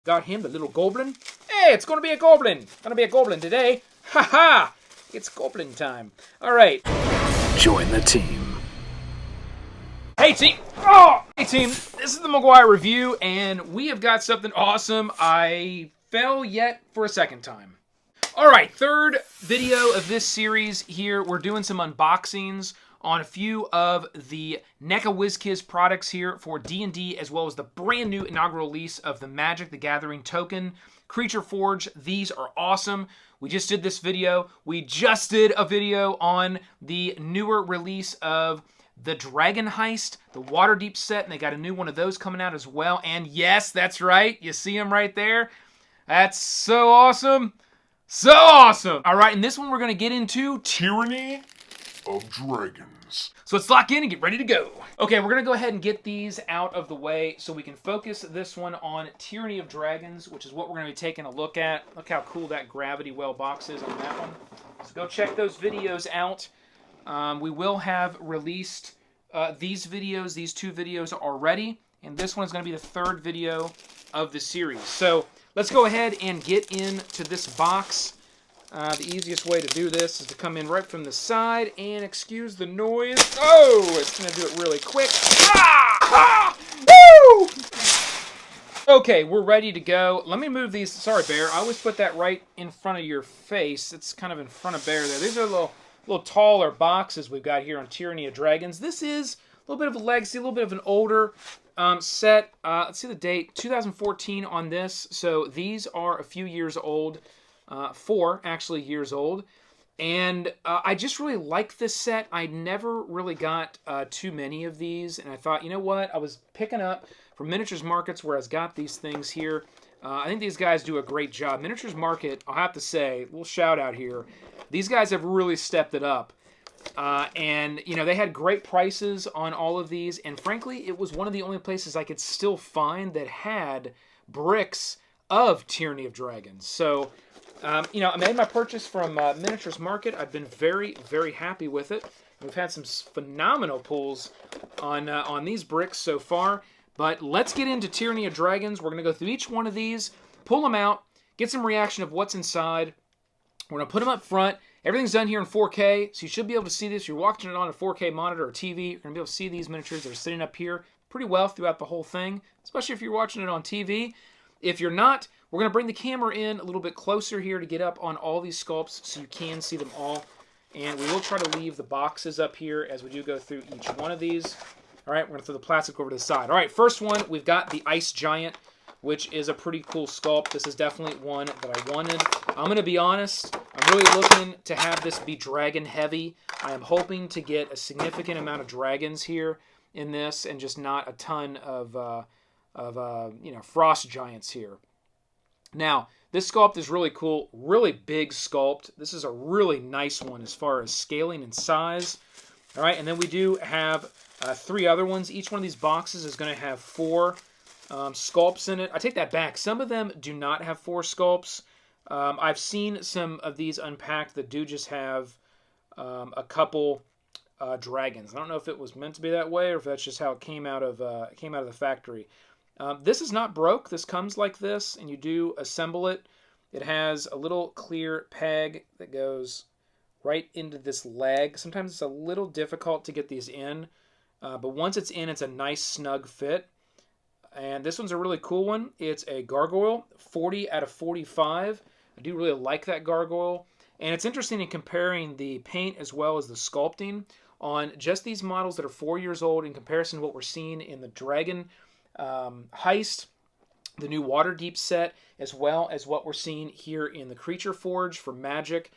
Got him, the little goblin. Hey, it's gonna be a goblin. Gonna be a goblin today. Ha ha! It's goblin time. All right. Join the team. Hey team! Oh! Hey team, this is the McGuire review, and we have got something awesome. I fell yet for a second time. Alright, third video of this series here. We're doing some unboxings on a few of the NECA WizKids products here for D&D, as well as the brand new inaugural release of the Magic the Gathering token Creature Forge. These are awesome. We just did this video. We just did a video on the newer release of the Dragon Heist, the Waterdeep set, and they got a new one of those coming out as well. And yes, that's right. You see them right there? That's so awesome. So awesome. All right, in this one, we're going to get into Tyranny of Dragons. So let's lock in and get ready to go. Okay, we're going to go ahead and get these out of the way so we can focus this one on Tyranny of Dragons, which is what we're going to be taking a look at. Look how cool that gravity well box is on that one. So go check those videos out. We will have released these two videos already, and this one is going to be the third video of the series. So let's go ahead and get into this box. The easiest way to do this is to come in right from the side, and excuse the noise. Oh, it's going to do it really quick. Ah! Woo! Okay, we're ready to go. Let me move these. Sorry, Bear. I always put that right in front of your face. It's kind of in front of Bear there. These are little taller boxes we've got here on Tyranny of Dragons. This is a little bit of a legacy, a little bit of an older set. Let's see the date, 2014 on this. So these are a few years old, 4 actually years old. And I just really like this set. I never really got too many of these. And I thought, you know what? I was picking up from Miniatures Markets where I've got these things here. I think these guys do a great job. Miniatures Market, I'll have to say, a little shout out here. These guys have really stepped it up. And, you know, they had great prices on all of these. And frankly, it was one of the only places I could still find that had bricks of Tyranny of Dragons. So, you know, I made my purchase from Miniatures Market. I've been very, very happy with it. We've had some phenomenal pulls on these bricks so far. But let's get into Tyranny of Dragons. We're going to go through each one of these, pull them out, get some reaction of what's inside. We're going to put them up front. Everything's done here in 4K, so you should be able to see this. You're watching it on a 4K monitor or TV. You're going to be able to see these miniatures that are sitting up here pretty well throughout the whole thing, especially if you're watching it on TV. If you're not, we're going to bring the camera in a little bit closer here to get up on all these sculpts so you can see them all. And we will try to leave the boxes up here as we do go through each one of these. All right, we're going to throw the plastic over to the side. All right, first one, we've got the Ice Giant, which is a pretty cool sculpt. This is definitely one that I wanted. I'm going to be honest, I'm really looking to have this be dragon heavy. I am hoping to get a significant amount of dragons here in this and just not a ton of you know, frost giants here. Now, this sculpt is really cool, really big sculpt. This is a really nice one as far as scaling and size. All right, and then we do have 3 other ones. Each one of these boxes is going to have 4 sculpts in it. I take that back. Some of them do not have 4 sculpts. I've seen some of these unpacked that do just have a couple dragons. I don't know if it was meant to be that way or if that's just how it came out of the factory. This is not broke. This comes like this, and you do assemble it. It has a little clear peg that goes right into this leg. Sometimes it's a little difficult to get these in, but once it's in, it's a nice snug fit. And this one's a really cool one. It's a gargoyle, 40 out of 45. I do really like that gargoyle. And it's interesting in comparing the paint as well as the sculpting on just these models that are 4 years old in comparison to what we're seeing in the Dragon Heist, the new Waterdeep set, as well as what we're seeing here in the Creature Forge for Magic.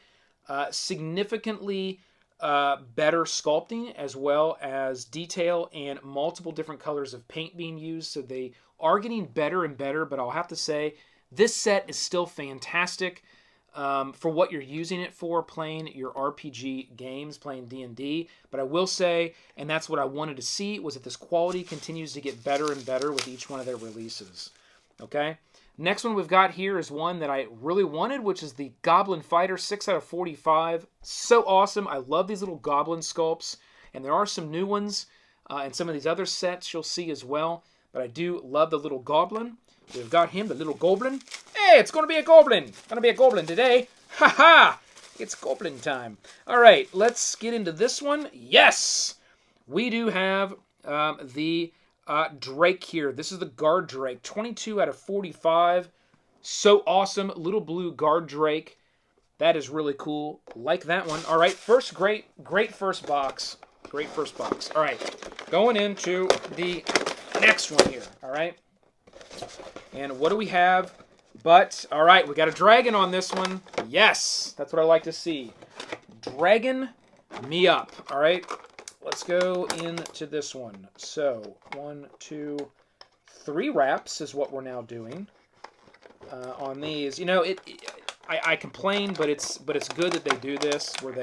Significantly better sculpting as well as detail and multiple different colors of paint being used. So they are getting better and better, but I'll have to say this set is still fantastic for what you're using it for, playing your RPG games, playing D&D. But I will say, and that's what I wanted to see, was that this quality continues to get better and better with each one of their releases. Okay? Next one we've got here is one that I really wanted, which is the Goblin Fighter, 6 out of 45. So awesome. I love these little goblin sculpts, and there are some new ones and some of these other sets you'll see as well. But I do love the little goblin. We've got him, the little goblin. Hey, it's going to be a goblin. Going to be a goblin today. Ha ha! It's goblin time. All right, let's get into this one. Yes! We do have the Drake here. This is the Guard Drake. 22 out of 45. So awesome. Little blue Guard Drake. That is really cool. Like that one. All right, first great first box. Great first box. All right, going into the next one here. All right. And what do we have? But, all right, we got a dragon on this one. Yes, that's what I like to see. Dragon me up. All right, let's go into this one. So, 1, 2, 3 wraps is what we're now doing on these. You know, I complain, but it's good that they do this, where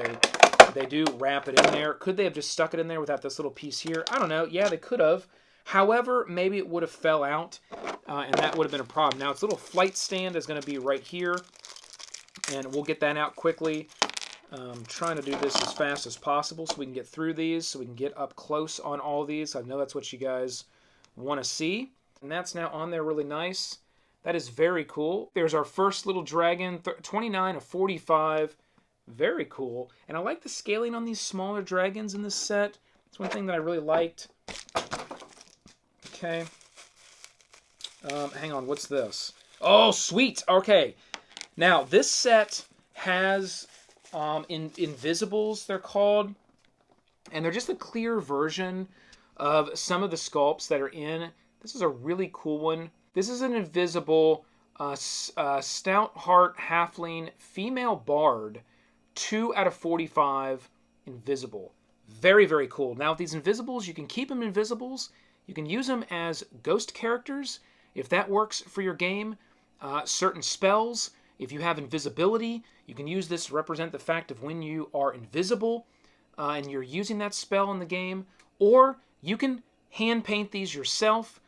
they do wrap it in there. Could they have just stuck it in there without this little piece here? I don't know. Yeah, they could have. However, maybe it would have fell out, and that would have been a problem. Now, its little flight stand is going to be right here, and we'll get that out quickly. Trying to do this as fast as possible so we can get through these, so we can get up close on all these. I know that's what you guys want to see. And that's now on there really nice. That is very cool. There's our first little dragon, 29 of 45. Very cool. And I like the scaling on these smaller dragons in this set. It's one thing that I really liked. Okay. Hang on, what's this? Oh, sweet! Okay. Now, this set has invisibles, they're called. And they're just a clear version of some of the sculpts that are in. This is a really cool one. This is an invisible Stout Heart Halfling Female Bard. 2 out of 45 invisible. Very, very cool. Now, with these invisibles, you can keep them invisibles. You can use them as ghost characters, if that works for your game. Certain spells, if you have invisibility, you can use this to represent the fact of when you are invisible and you're using that spell in the game. Or you can hand paint these yourself.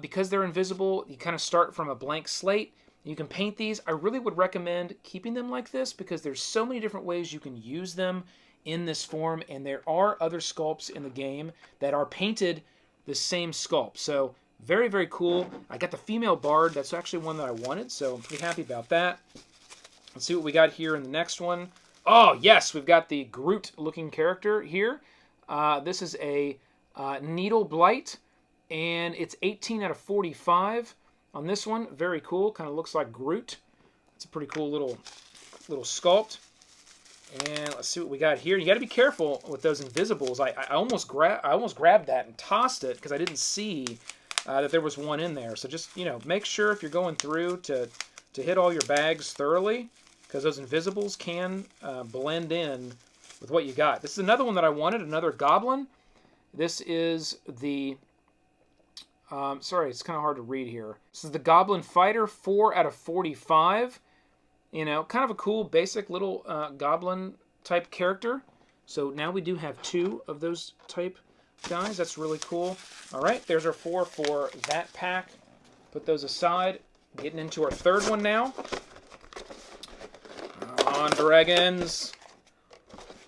Because they're invisible, you kind of start from a blank slate. You can paint these. I really would recommend keeping them like this because there's so many different ways you can use them in this form, and there are other sculpts in the game that are painted the same sculpt. So very, very cool. I got the female bard. That's actually one that I wanted, so I'm pretty happy about that. Let's see what we got here in the next one. Oh, yes, we've got the Groot-looking character here. This is a Needle Blight, and it's 18 out of 45 on this one. Very cool. Kind of looks like Groot. It's a pretty cool little sculpt. And let's see what we got here. You got to be careful with those invisibles. I almost grabbed that and tossed it because I didn't see that there was one in there. So just, you know, make sure if you're going through to hit all your bags thoroughly, because those invisibles can blend in with what you got. This is another one that I wanted, another goblin. This is the sorry, it's kind of hard to read here. This is the Goblin Fighter, 4 out of 45. You know, kind of a cool, basic little goblin-type character. So now we do have 2 of those type guys. That's really cool. All right, there's our 4 for that pack. Put those aside. Getting into our third one now. Come on, dragons.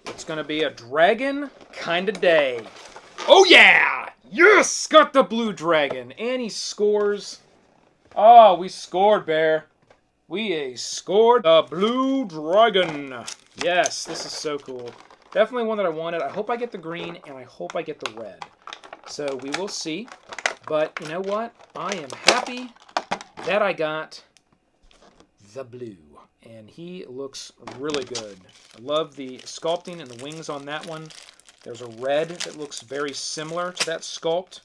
It's going to be a dragon kind of day. Oh, yeah! Yes! Got the blue dragon. And he scores. Oh, we scored, Bear. We scored the blue dragon. Yes, this is so cool. Definitely one that I wanted. I hope I get the green, and I hope I get the red. So we will see. But you know what? I am happy that I got the blue. And he looks really good. I love the sculpting and the wings on that one. There's a red that looks very similar to that sculpt.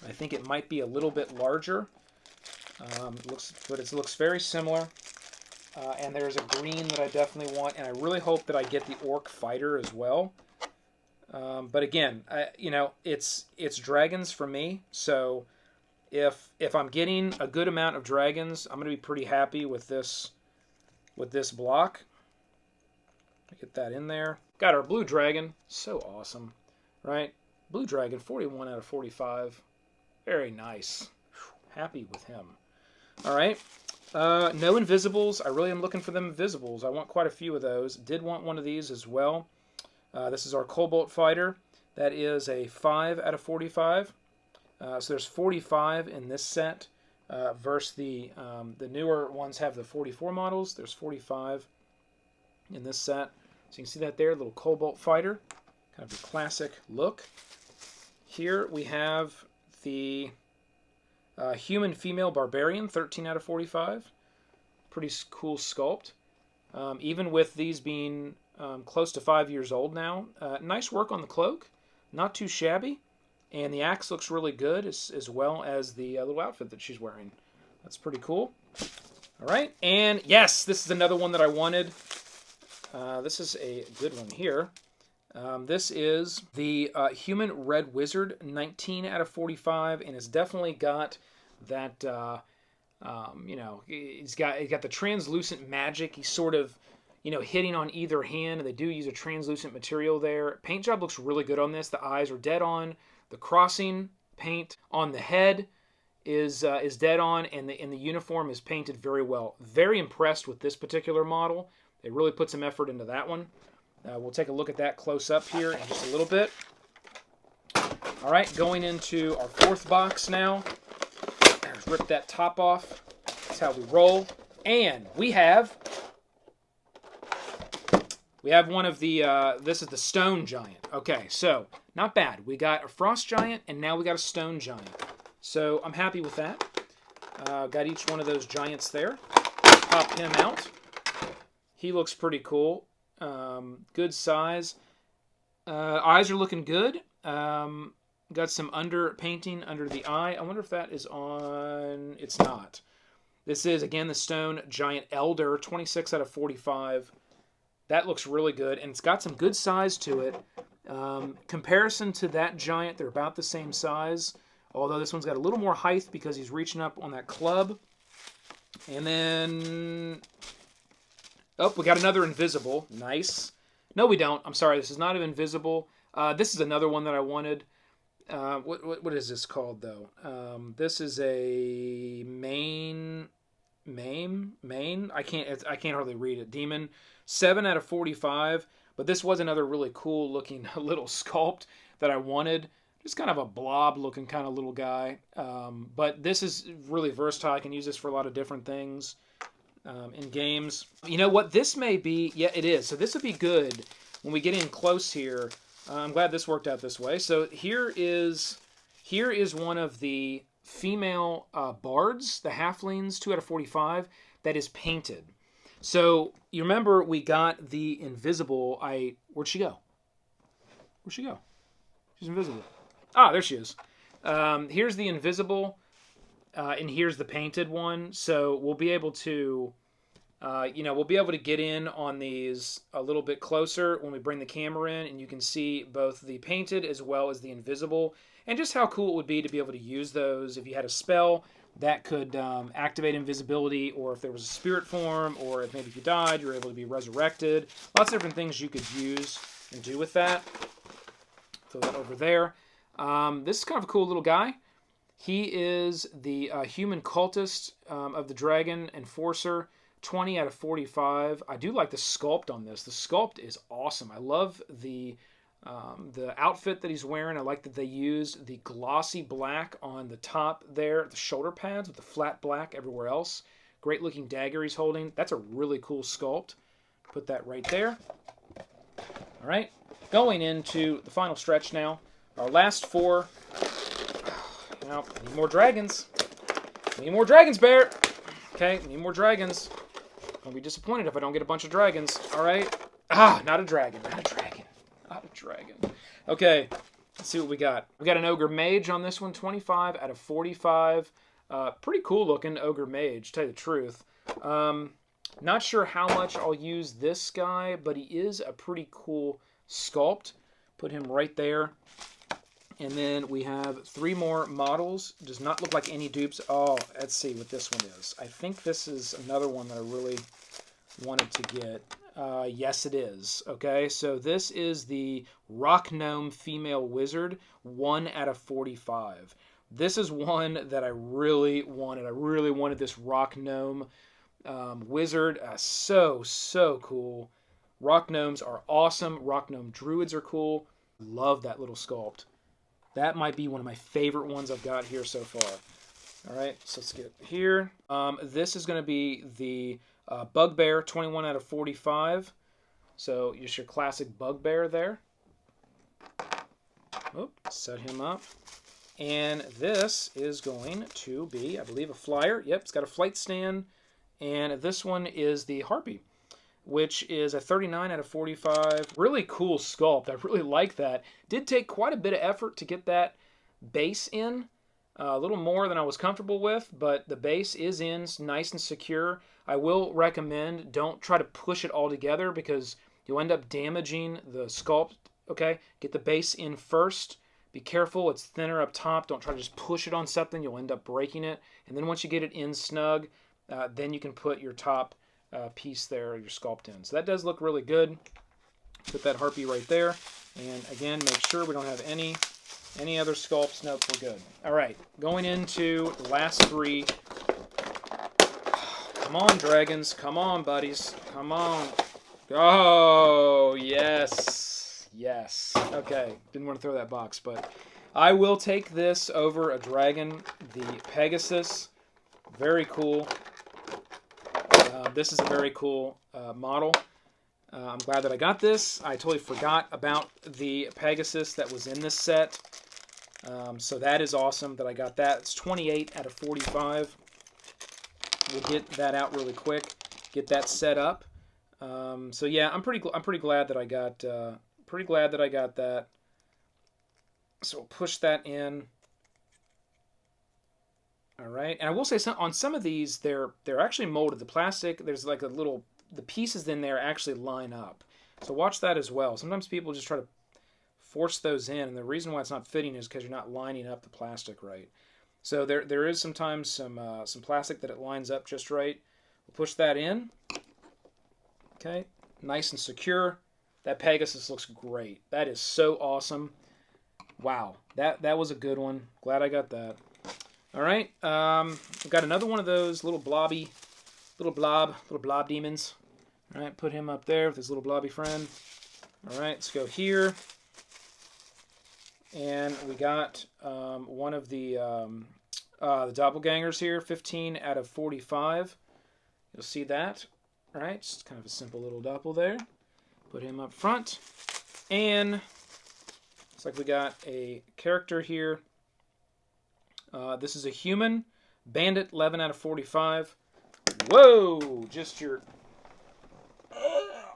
I think it might be a little bit larger. But it looks very similar. And there's a green that I definitely want. And I really hope that I get the Orc Fighter as well. But again, you know, it's dragons for me. So if I'm getting a good amount of dragons, I'm going to be pretty happy with this block. Get that in there. Got our blue dragon. So awesome, right? Blue dragon, 41 out of 45. Very nice. Happy with him. All right. No invisibles. I really am looking for them invisibles. I want quite a few of those. Did want one of these as well. This is our Cobalt Fighter. That is a 5 out of 45. So there's 45 in this set. versus the newer ones have the 44 models. There's 45 in this set. So you can see that there, little Cobalt Fighter, kind of a classic look. Here we have the Human Female Barbarian, 13 out of 45. Pretty cool sculpt. Even with these being close to 5 years old now. Nice work on the cloak. Not too shabby. And the axe looks really good, as well as the little outfit that she's wearing. That's pretty cool. All right. And yes, this is another one that I wanted. This is a good one here. This is the Human Red Wizard, 19 out of 45, and it's definitely got that, you know, he's got the translucent magic. He's sort of, you know, hitting on either hand, and they do use a translucent material there. Paint job looks really good on this. The eyes are dead on. The crossing paint on the head is dead on, and the uniform is painted very well. Very impressed with this particular model. They really put some effort into that one. We'll take a look at that close up here in just a little bit. All right, going into our fourth box now. Let's rip that top off. That's how we roll. And we have one of the, this is the Stone Giant. Okay, so not bad. We got a Frost Giant, and now we got a Stone Giant. So I'm happy with that. Got each one of those giants there. Pop him out. He looks pretty cool. Good size. Eyes are looking good. Got some painting under the eye. I wonder if that is on... It's not. This is, again, the Stone Giant Elder, 26 out of 45. That looks really good, and it's got some good size to it. Comparison to that giant, they're about the same size, although this one's got a little more height because he's reaching up on that club. And then... Oh, we got another Invisible. Nice. No, we don't. I'm sorry, this is not an Invisible. This is another one that I wanted. What is this called, though? This is a Main. I can't hardly read it. Demon, 7 out of 45. But this was another really cool looking little sculpt that I wanted. Just kind of a blob looking kind of little guy. But this is really versatile. I can use this for a lot of different things in games. You know what? This may be... Yeah, it is. So this would be good when we get in close here. I'm glad this worked out this way. So here is one of the female bards, the halflings, 2 out of 45, that is painted. So you remember we got the Invisible. Where'd she go? Where'd she go? She's invisible. Ah, there she is. Here's the Invisible, and here's the painted one. So we'll be able to, we'll be able to get in on these a little bit closer when we bring the camera in, and you can see both the painted as well as the Invisible, and just how cool it would be to be able to use those if you had a spell that could activate invisibility, or if there was a spirit form, or if maybe if you died, you were able to be resurrected. Lots of different things you could use and do with that. Throw that over there. This is kind of a cool little guy. He is the human cultist of the Dragon Enforcer, 20 out of 45. I do like the sculpt on this. The sculpt is awesome. I love the outfit that he's wearing. I like that they used the glossy black on the top there, the shoulder pads with the flat black everywhere else. Great looking dagger he's holding. That's a really cool sculpt. Put that right there. All right, going into the final stretch now. Our last four. Now, I need more dragons. I need more dragons, Bear. Okay, I need more dragons. I'll be disappointed if I don't get a bunch of dragons. All right. Not a dragon. Not a dragon. Not a dragon. Okay, let's see what we got. We got an Ogre Mage on this one, 25 out of 45. Pretty cool looking Ogre Mage, to tell you the truth. Not sure how much I'll use this guy, but he is a pretty cool sculpt. Put him right there. And then we have 3 more models. Does not look like any dupes. Oh, let's see what this one is. I think this is another one that I really wanted to get. Yes, it is. Okay, so this is the Rock Gnome Female Wizard, 1 out of 45. This is one that I really wanted. I really wanted this Rock Gnome Wizard. So cool. Rock Gnomes are awesome. Rock Gnome Druids are cool. Love that little sculpt. That might be one of my favorite ones I've got here so far. All right, so let's get it here. This is going to be the Bugbear, 21 out of 45. So just your classic Bugbear there. Oop, set him up. And this is going to be, I believe, a flyer. Yep, it's got a flight stand. And this one is the Harpy, which is a 39 out of 45. Really cool sculpt. I really like that. Did take quite a bit of effort to get that base in. A little more than I was comfortable with, but the base is in, nice and secure. I will recommend don't try to push it all together because you'll end up damaging the sculpt. Okay, get the base in first. Be careful, it's thinner up top. Don't try to just push it on something. You'll end up breaking it. And then once you get it in snug, then you can put your top piece there, your sculpt in. So that does look really good. Put that Harpy right there. And again, make sure we don't have any other sculpts. Nope, we're good. All right, going into the last three. Come on, dragons. Come on, buddies. Come on. Oh, yes. Yes. Okay, didn't want to throw that box, but I will take this over a dragon, the Pegasus. Very cool. This is a very cool model. I'm glad that I got this. I totally forgot about the Pegasus that was in this set. So that is awesome that I got that. It's 28 out of 45. We'll get that out really quick. Get that set up. So yeah, I'm pretty glad that I got that. So we'll push that in. All right, and I will say on some of these, they're actually molded. The plastic, there's like the pieces in there actually line up. So watch that as well. Sometimes people just try to force those in, and the reason why it's not fitting is because you're not lining up the plastic right. So there is sometimes some plastic that it lines up just right. We'll push that in. Okay, nice and secure. That Pegasus looks great. That is so awesome. Wow, that was a good one. Glad I got that. All right, we've got another one of those little blob demons. All right, put him up there with his little blobby friend. All right, let's go here. And we got one of the doppelgangers here, 15 out of 45. You'll see that. All right, just kind of a simple little doppel there. Put him up front. And looks like we got a character here. This is a human. Bandit, 11 out of 45. Whoa! Just your... Oh,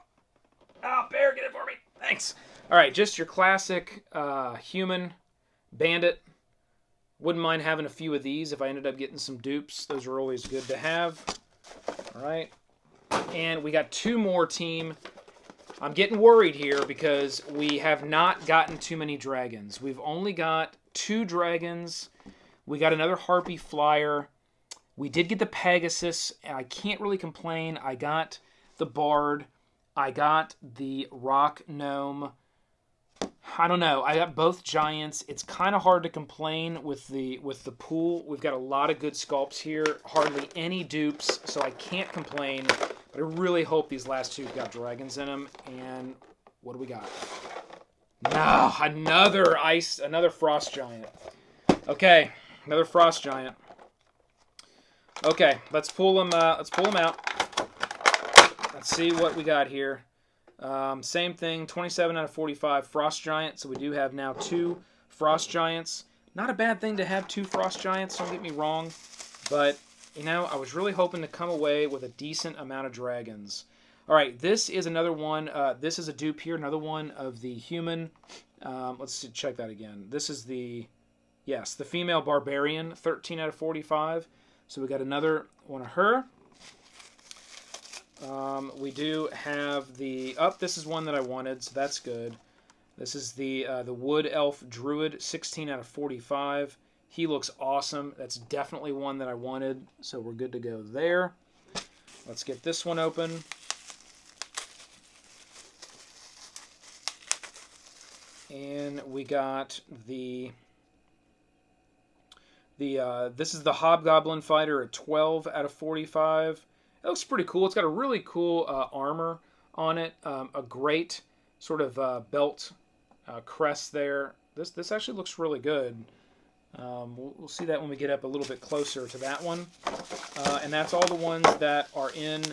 Bear, get it for me. Thanks. All right, just your classic human bandit. Wouldn't mind having a few of these if I ended up getting some dupes. Those are always good to have. All right. And we got two more team. I'm getting worried here because we have not gotten too many dragons. We've only got 2 dragons. We got another Harpy flyer. We did get the Pegasus. I can't really complain. I got the Bard. I got the Rock Gnome. I don't know. I got both giants. It's kind of hard to complain with the pool. We've got a lot of good sculpts here. Hardly any dupes, so I can't complain. But I really hope these last 2 got dragons in them. And what do we got? No, another frost giant. Okay, another frost giant. Okay, let's pull them out. Let's see what we got here. Same thing, 27 out of 45 frost giant. So we do have now 2 frost giants. Not a bad thing to have 2 frost giants, don't get me wrong. But, you know, I was really hoping to come away with a decent amount of dragons. All right, this is another one. This is a dupe here, another one of the human. Let's check that again. This is the female barbarian, 13 out of 45. So we got another one of her. We do have this is one that I wanted, so that's good. This is the Wood Elf Druid, 16 out of 45. He looks awesome. That's definitely one that I wanted, so we're good to go there. Let's get this one open. And we got this is the Hobgoblin Fighter at 12 out of 45. It looks pretty cool. It's got a really cool armor on it. A great sort of belt crest there. This actually looks really good. We'll see that when we get up a little bit closer to that one. And that's all the ones that are in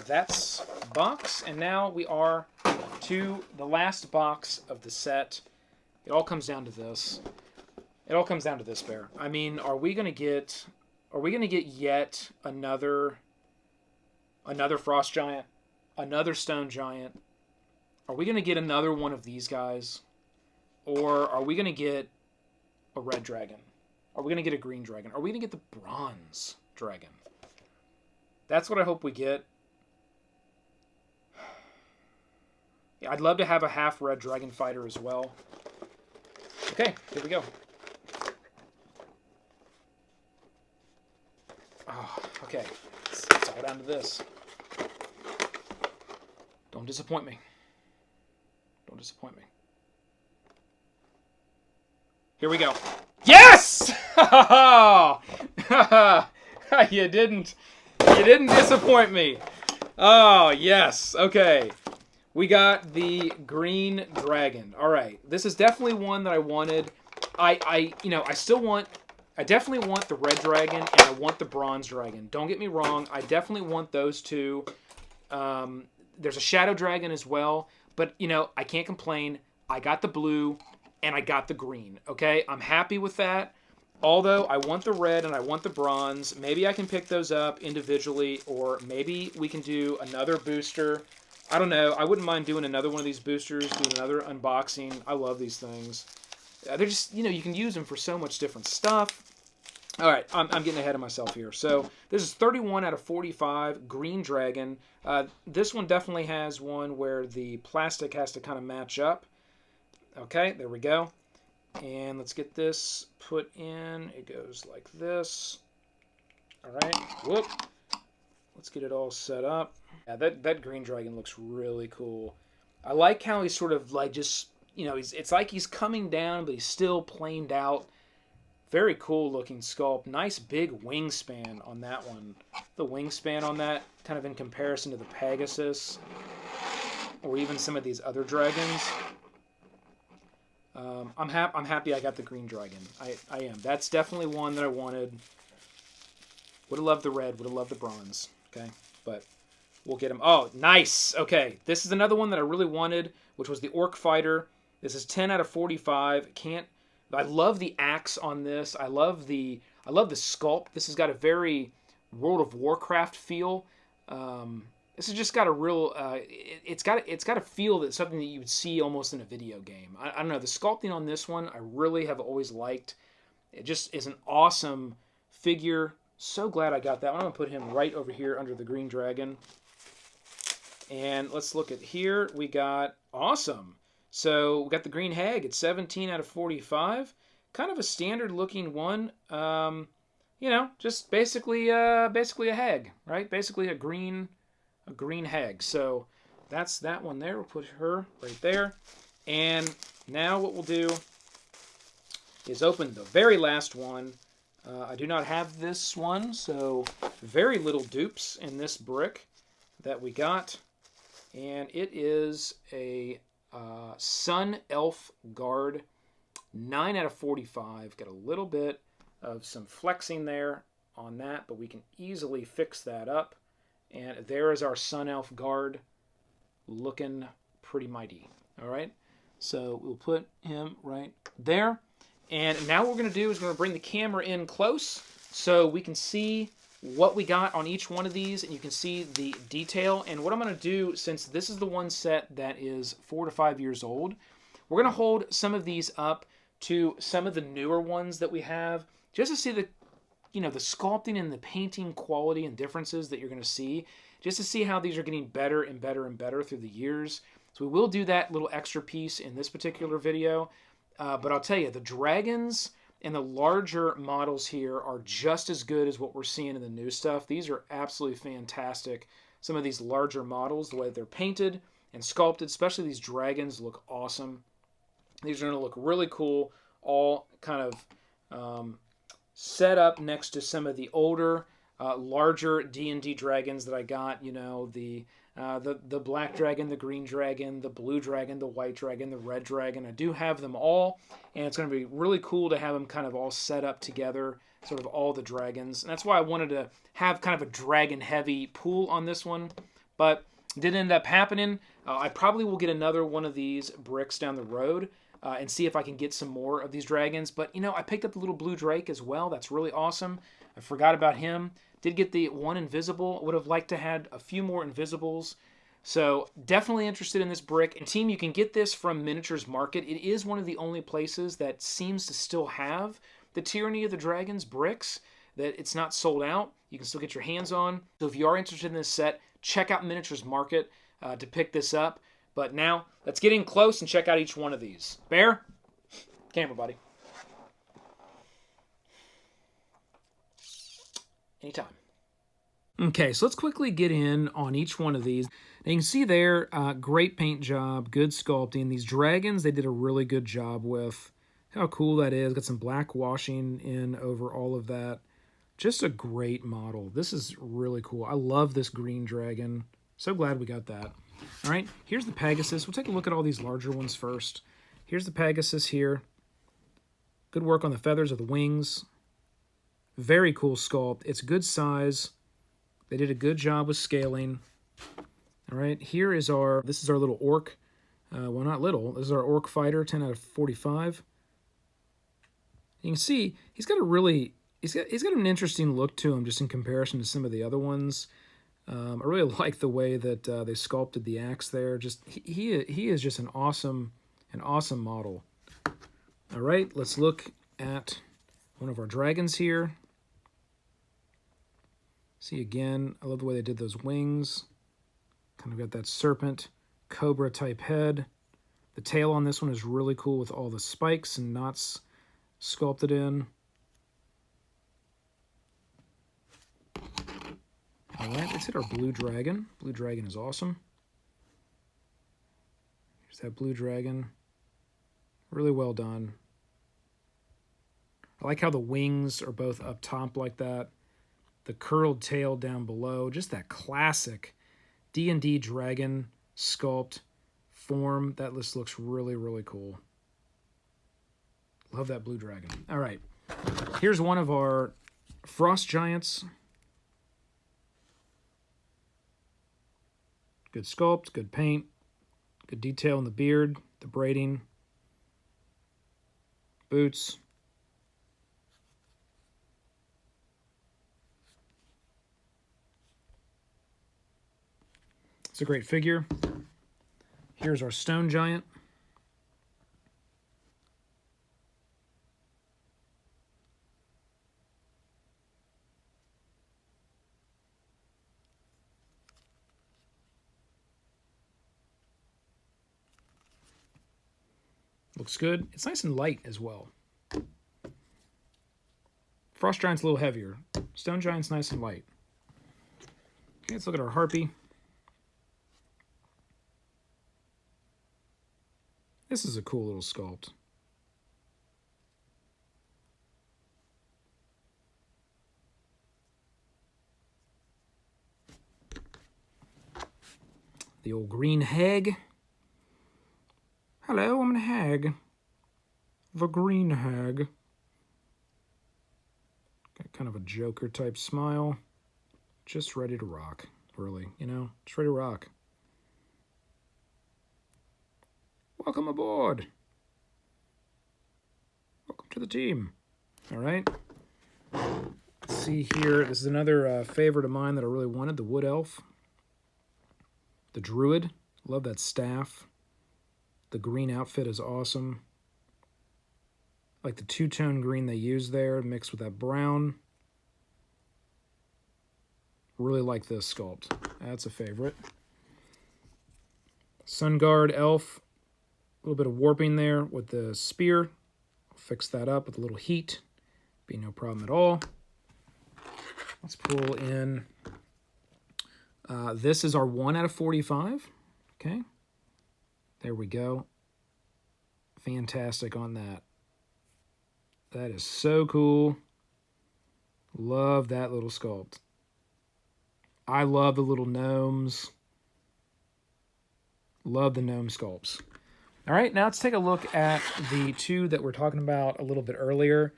that box. And now we are to the last box of the set. It all comes down to this. It all comes down to this, Bear. I mean, are we gonna get yet another frost giant, another stone giant? Are we gonna get another one of these guys, or are we gonna get a red dragon? Are we gonna get a green dragon? Are we gonna get the bronze dragon? That's what I hope we get. Yeah, I'd love to have a half red dragon fighter as well. Okay, here we go. Oh, okay, it's all down to this. Don't disappoint me. Don't disappoint me. Here we go. Yes! You didn't disappoint me. Oh, yes. Okay. We got the green dragon. All right. This is definitely one that I wanted. I definitely want the red dragon and I want the bronze dragon. Don't get me wrong. I definitely want those two. There's a shadow dragon as well, but I can't complain. I got the blue and I got the green. Okay, I'm happy with that. Although I want the red and I want the bronze. Maybe I can pick those up individually, or maybe we can do another booster. I don't know. I wouldn't mind doing another one of these boosters, doing another unboxing. I love these things. They're just, you can use them for so much different stuff. All right, I'm getting ahead of myself here. So this is 31 out of 45, green dragon. This one definitely has one where the plastic has to kind of match up. Okay, there we go. And let's get this put in. It goes like this. All right, whoop. Let's get it all set up. Yeah, that green dragon looks really cool. I like how he's sort of like just, it's like he's coming down, but he's still planed out. Very cool looking sculpt. Nice big wingspan on that one. The wingspan on that, kind of in comparison to the Pegasus, or even some of these other dragons. I'm happy I got the green dragon. I am. That's definitely one that I wanted. Would have loved the red. Would have loved the bronze. Okay, but we'll get him. Oh, nice. Okay, this is another one that I really wanted, which was the Orc Fighter. This is 10 out of 45. I love the axe on this. I love the sculpt. This has got a very World of Warcraft feel. This has just got a real. It's got a feel that's something that you would see almost in a video game. I don't know, the sculpting on this one I really have always liked. It just is an awesome figure. So glad I got that one. I'm gonna put him right over here under the green dragon. And let's look at here. We got awesome. So we got the green hag. It's 17 out of 45. Kind of a standard looking one. Just basically a hag, right? Basically a green hag. So that's that one there. We'll put her right there. And now what we'll do is open the very last one. I do not have this one, so very little dupes in this brick that we got. And it is a Sun Elf Guard, 9 out of 45. Got a little bit of some flexing there on that, but we can easily fix that up. And there is our Sun Elf Guard, looking pretty mighty. All right, so we'll put him right there. And now what we're going to do is we're going to bring the camera in close so we can see what we got on each one of these, and you can see the detail. And what I'm going to do, since this is the one set that is 4 to 5 years old, we're going to hold some of these up to some of the newer ones that we have, just to see the sculpting and the painting quality and differences that you're going to see, just to see how these are getting better and better and better through the years. So we will do that little extra piece in this particular video. But I'll tell you, the dragons and the larger models here are just as good as what we're seeing in the new stuff. These are absolutely fantastic. Some of these larger models, the way they're painted and sculpted, especially these dragons, look awesome. These are going to look really cool, all kind of set up next to some of the older larger D&D dragons that I got. You know, the black dragon, the green dragon, the blue dragon, the white dragon, the red dragon. I do have them all, and it's going to be really cool to have them kind of all set up together, sort of all the dragons. And that's why I wanted to have kind of a dragon-heavy pool on this one, but it didn't end up happening. I probably will get another one of these bricks down the road and see if I can get some more of these dragons. But, you know, I picked up the little blue drake as well. That's really awesome. I forgot about him. Did get the one invisible. Would have liked to had a few more invisibles. So definitely interested in this brick. And team, you can get this from Miniatures Market. It is one of the only places that seems to still have the Tyranny of the Dragons bricks, that it's not sold out. You can still get your hands on. So if you are interested in this set, check out Miniatures Market to pick this up. But now, let's get in close and check out each one of these. Bear, camera buddy. Anytime. Okay, so let's quickly get in on each one of these. Now you can see there, great paint job, good sculpting. These dragons, they did a really good job with. How cool that is. Got some black washing in over all of that. Just a great model. This is really cool. I love this green dragon. So glad we got that. All right, here's the Pegasus. We'll take a look at all these larger ones first. Here's the Pegasus here. Good work on the feathers of the wings. Very cool sculpt. It's good size. They did a good job with scaling. All right, this is our little orc. Well, not little. This is our orc fighter, 10 out of 45. You can see he's got an interesting look to him, just in comparison to some of the other ones. I really like the way that they sculpted the axe there. Just he is just an awesome model. All right, let's look at one of our dragons here. See again, I love the way they did those wings. Kind of got that serpent, cobra type head. The tail on this one is really cool with all the spikes and knots sculpted in. All right, let's hit our blue dragon. Blue dragon is awesome. Here's that blue dragon. Really well done. I like how the wings are both up top like that. The curled tail down below. Just that classic D&D dragon sculpt form. That list looks really, really cool. Love that blue dragon. All right, here's one of our frost giants. Good sculpt, good paint, good detail in the beard, the braiding, boots. It's a great figure. Here's our stone giant. Looks good. It's nice and light as well. Frost Giant's a little heavier. Stone Giant's nice and light. Okay, let's look at our Harpy. This is a cool little sculpt. The old green hag. Hello, I'm a hag. The green hag. Got kind of a Joker type smile. Just ready to rock, really, you know? Just ready to rock. Welcome aboard. Welcome to the team. All right. Let's see here. This is another favorite of mine that I really wanted, the Wood Elf. The Druid. Love that staff. The green outfit is awesome. Like the two-tone green they use there mixed with that brown. Really like this sculpt. That's a favorite. Sun Guard Elf. A little bit of warping there with the spear. I'll fix that up with a little heat. Be no problem at all. Let's pull in. This is our 1 out of 45. Okay. There we go. Fantastic on that. That is so cool. Love that little sculpt. I love the little gnomes. Love the gnome sculpts. All right, now let's take a look at the two that we're talking about a little bit earlier,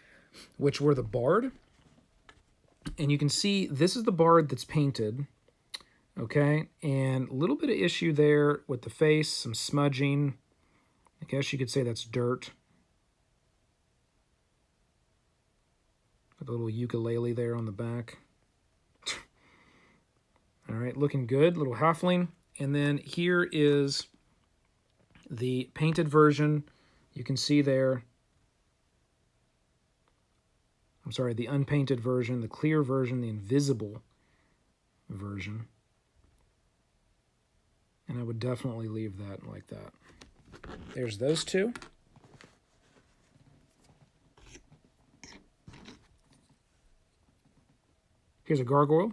which were the bard. And you can see this is the bard that's painted, okay? And a little bit of issue there with the face, some smudging. I guess you could say that's dirt. A little ukulele there on the back. All right, looking good, little halfling. And then here is the painted version. You can see there. I'm sorry, the unpainted version, the clear version, the invisible version. And I would definitely leave that like that. There's those two. Here's a gargoyle.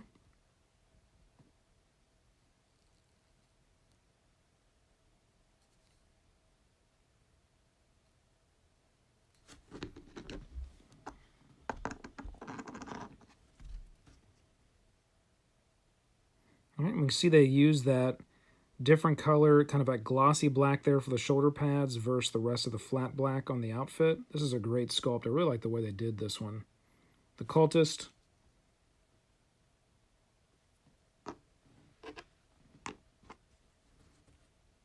All right, we can see they use that different color, kind of like glossy black there for the shoulder pads versus the rest of the flat black on the outfit. This is a great sculpt. I really like the way they did this one. The cultist.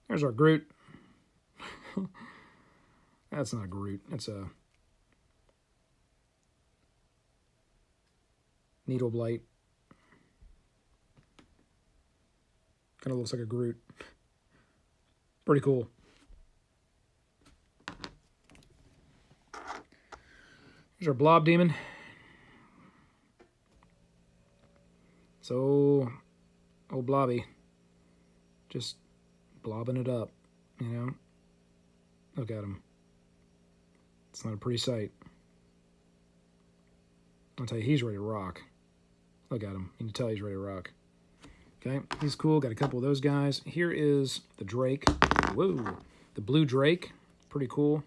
There's our Groot. That's not a Groot. It's a needle blight. Kind of looks like a Groot. Pretty cool. Here's our blob demon. So, old blobby. Just blobbing it up, you know? Look at him. It's not a pretty sight. I'll tell you, he's ready to rock. Look at him. You can tell he's ready to rock. Okay, he's cool. Got a couple of those guys. Here is the Drake. Whoa. The blue Drake. Pretty cool.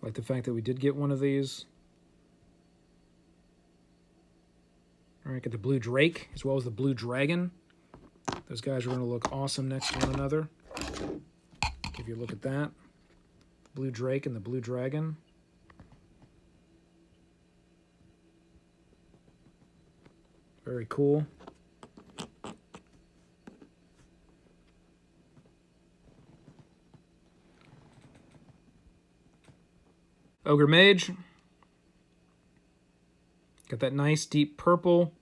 Like the fact that we did get one of these. All right, got the blue Drake as well as the blue dragon. Those guys are going to look awesome next to one another. Give you a look at that. Blue Drake and the blue dragon. Very cool. Ogre Mage. Got that nice deep purple.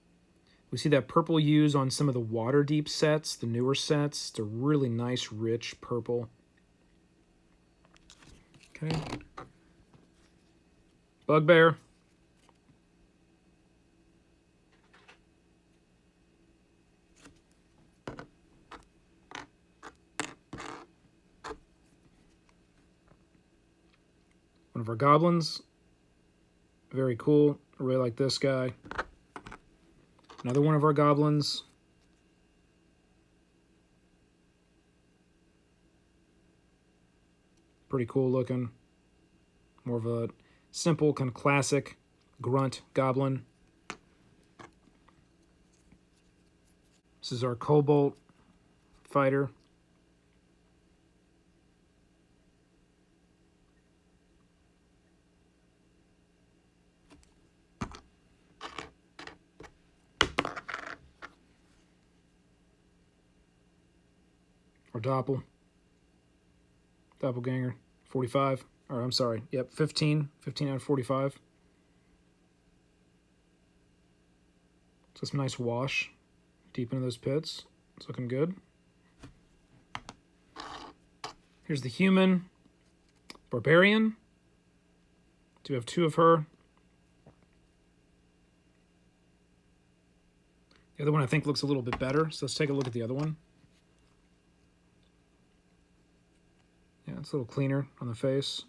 We see that purple used on some of the water deep sets, the newer sets. It's a really nice, rich purple. Okay. Bugbear. One of our goblins. Very cool. I really like this guy. Another one of our goblins. Pretty cool looking. More of a simple, kind of classic grunt goblin. This is our Cobalt fighter. Or Doppelganger, 45. Or I'm sorry, yep, 15 out of 45. So some nice wash deep into those pits. It's looking good. Here's the human. Barbarian. Do we have two of her? The other one I think looks a little bit better, so let's take a look at the other one. Yeah, it's a little cleaner on the face.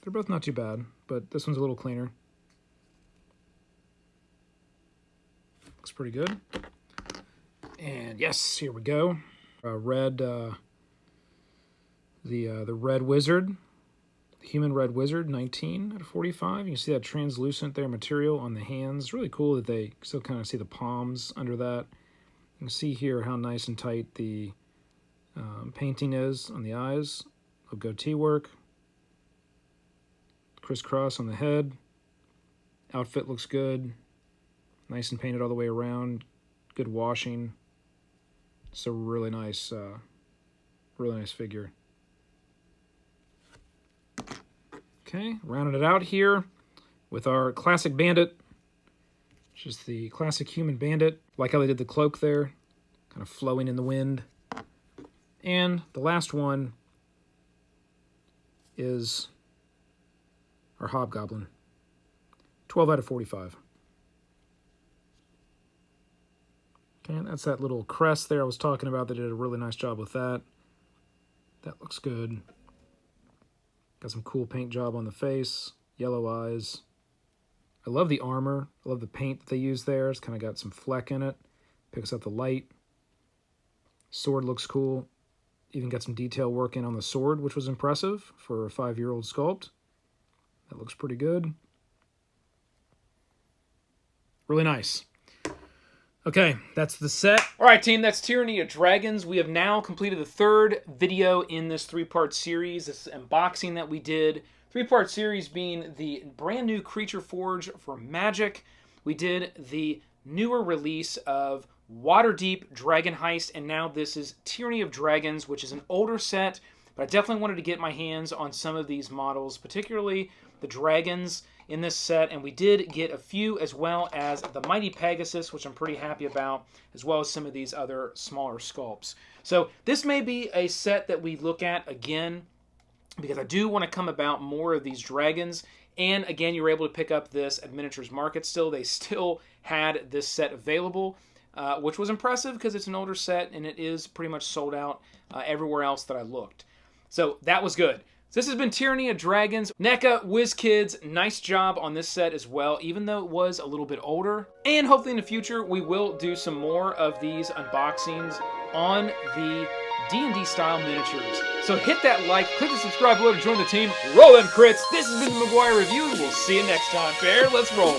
They're both not too bad, but this one's a little cleaner. Looks pretty good. And yes, here we go. The red wizard, Human Red Wizard, 19 out of 45. You can see that translucent there material on the hands. It's really cool that they still kind of see the palms under that. You can see here how nice and tight the painting is on the eyes. Little goatee work. Crisscross on the head. Outfit looks good. Nice and painted all the way around. Good washing. It's a really nice figure. Okay, rounding it out here with our classic bandit, which is the classic human bandit. Like how they did the cloak there, kind of flowing in the wind. And the last one is our hobgoblin. 12 out of 45. Okay, that's that little crest there I was talking about. They did a really nice job with that. That looks good. Got some cool paint job on the face, yellow eyes. I love the armor. I love the paint that they use there. It's kind of got some fleck in it. Picks up the light. Sword looks cool. Even got some detail work in on the sword, which was impressive for a 5-year-old sculpt. That looks pretty good. Really nice. Okay, that's the set. All right, team, that's Tyranny of Dragons. We have now completed the 3rd video in this 3-part series, this unboxing that we did. 3-part series being the brand new Creature Forge for Magic. We did the newer release of Waterdeep Dragon Heist, and now this is Tyranny of Dragons, which is an older set, but I definitely wanted to get my hands on some of these models, particularly the dragons in this set, and we did get a few as well as the mighty Pegasus, which I'm pretty happy about, as well as some of these other smaller sculpts. So this may be a set that we look at again, because I do want to come about more of these dragons. And again, you were able to pick up this at Miniatures Market still. They still had this set available, which was impressive because it's an older set and it is pretty much sold out everywhere else that I looked. So that was good. So this has been Tyranny of Dragons. NECA, WizKids, nice job on this set as well, even though it was a little bit older. And hopefully in the future, we will do some more of these unboxings on the D&D style miniatures. So hit that like, click the subscribe below to join the team. Roll them crits. This has been the McGuire Review, and we'll see you next time. Fair, let's roll.